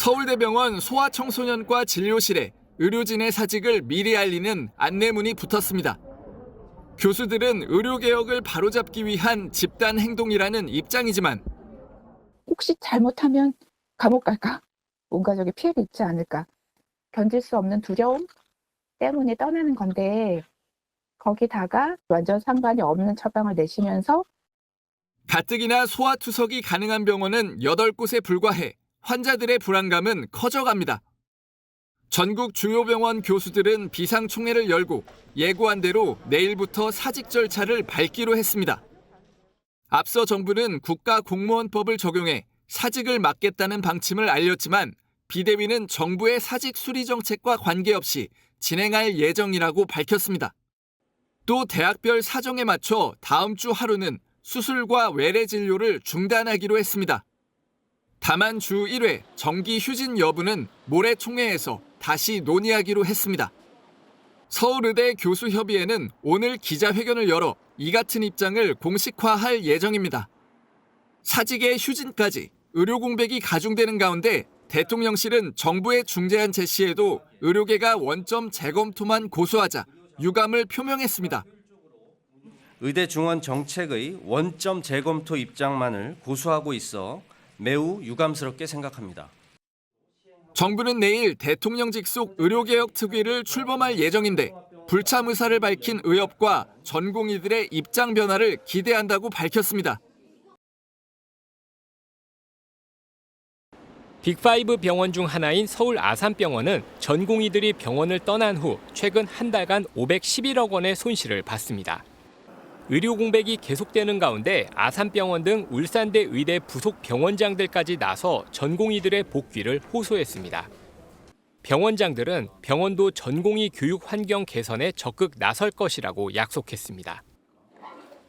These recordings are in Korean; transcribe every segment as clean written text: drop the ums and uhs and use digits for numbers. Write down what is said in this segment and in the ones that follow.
서울대병원 소아청소년과 진료실에 의료진의 사직을 미리 알리는 안내문이 붙었습니다. 교수들은 의료개혁을 바로잡기 위한 집단 행동이라는 입장이지만 혹시 잘못하면 감옥 갈까? 온 가족이 피해를 입지 않을까? 견딜 수 없는 두려움 때문에 떠나는 건데 거기다가 완전 상관이 없는 처방을 내시면서 가뜩이나 소아투석이 가능한 병원은 8곳에 불과해 환자들의 불안감은 커져갑니다. 전국 주요 병원 교수들은 비상총회를 열고 예고한 대로 내일부터 사직 절차를 밟기로 했습니다. 앞서 정부는 국가공무원법을 적용해 사직을 막겠다는 방침을 알렸지만 비대위는 정부의 사직 수리 정책과 관계없이 진행할 예정이라고 밝혔습니다. 또 대학별 사정에 맞춰 다음 주 하루는 수술과 외래 진료를 중단하기로 했습니다. 다만 주 1회 정기 휴진 여부는 모레 총회에서 다시 논의하기로 했습니다. 서울의대 교수협의회는 오늘 기자회견을 열어 이 같은 입장을 공식화할 예정입니다. 사직의 휴진까지 의료 공백이 가중되는 가운데 대통령실은 정부의 중재안 제시에도 의료계가 원점 재검토만 고수하자 유감을 표명했습니다. 의대 중원 정책의 원점 재검토 입장만을 고수하고 있어 매우 유감스럽게 생각합니다. 정부는 내일 대통령 직속 의료개혁 특위를 출범할 예정인데 불참 의사를 밝힌 의협과 전공의들의 입장 변화를 기대한다고 밝혔습니다. 빅5 병원 중 하나인 서울 아산병원은 전공의들이 병원을 떠난 후 최근 한 달간 511억 원의 손실을 봤습니다. 의료 공백이 계속되는 가운데 아산병원 등 울산대 의대 부속 병원장들까지 나서 전공의들의 복귀를 호소했습니다. 병원장들은 병원도 전공의 교육 환경 개선에 적극 나설 것이라고 약속했습니다.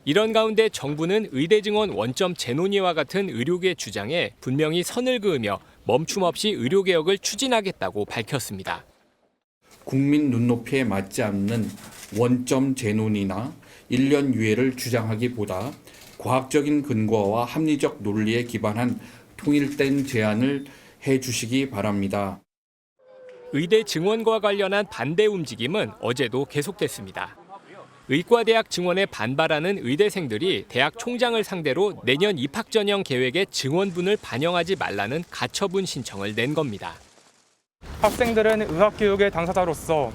이런 가운데 정부는 의대 증원 원점 재논의와 같은 의료계 주장에 분명히 선을 그으며 멈춤 없이 의료개혁을 추진하겠다고 밝혔습니다. 국민 눈높이에 맞지 않는 원점 재논의나 1년 유예를 주장하기보다 과학적인 근거와 합리적 논리에 기반한 통일된 제안을 해주시기 바랍니다. 의대 증원과 관련한 반대 움직임은 어제도 계속됐습니다. 의과대학 증원에 반발하는 의대생들이 대학 총장을 상대로 내년 입학 전형 계획에 증원분을 반영하지 말라는 가처분 신청을 낸 겁니다. 학생들은 의학교육의 당사자로서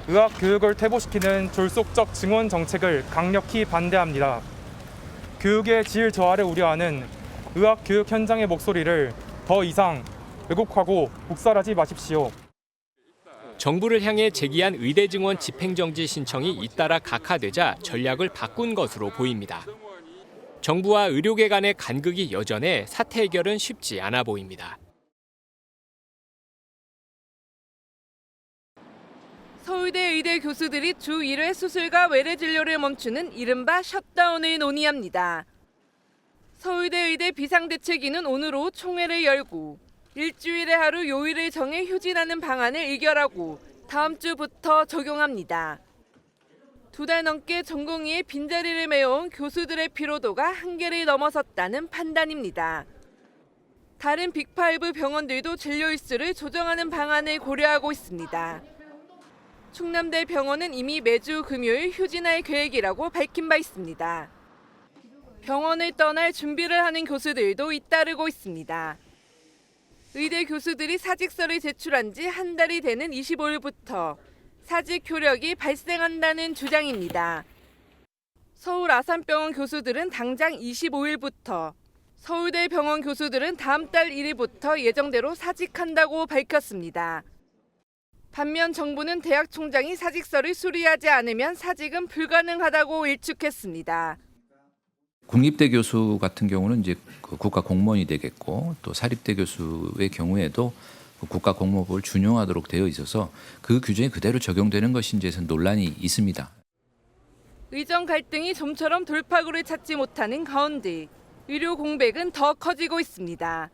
의학교육을 퇴보시키는 졸속적 증원 정책을 강력히 반대합니다. 교육의 질 저하를 우려하는 의학교육 현장의 목소리를 더 이상 왜곡하고 묵살하지 마십시오. 정부를 향해 제기한 의대 증원 집행정지 신청이 잇따라 각하되자 전략을 바꾼 것으로 보입니다. 정부와 의료계 간의 간극이 여전해 사태 해결은 쉽지 않아 보입니다. 서울대 의대 교수들이 주 1회 수술과 외래 진료를 멈추는 이른바 셧다운을 논의합니다. 서울대 의대 비상대책위는 오늘 오후 총회를 열고 일주일에 하루 요일을 정해 휴진하는 방안을 의결하고 다음 주부터 적용합니다. 2달 넘게 전공의의 빈자리를 메워온 교수들의 피로도가 한계를 넘어섰다는 판단입니다. 다른 빅5 병원들도 진료 일수를 조정하는 방안을 고려하고 있습니다. 충남대 병원은 이미 매주 금요일 휴진할 계획이라고 밝힌 바 있습니다. 병원을 떠날 준비를 하는 교수들도 잇따르고 있습니다. 의대 교수들이 사직서를 제출한 지 한 달이 되는 25일부터 사직 효력이 발생한다는 주장입니다. 서울 아산병원 교수들은 당장 25일부터, 서울대 병원 교수들은 다음 달 1일부터 예정대로 사직한다고 밝혔습니다. 반면 정부는 대학 총장이 사직서를 수리하지 않으면 사직은 불가능하다고 일축했습니다. 국립대 교수 같은 경우는 이제 국가 공무원이 되겠고 또 사립대 교수의 경우에도 국가 공무원법을 준용하도록 되어 있어서 그 규정이 그대로 적용되는 것인지에서 논란이 있습니다. 의정 갈등이 좀처럼 돌파구를 찾지 못하는 가운데 의료 공백은 더 커지고 있습니다.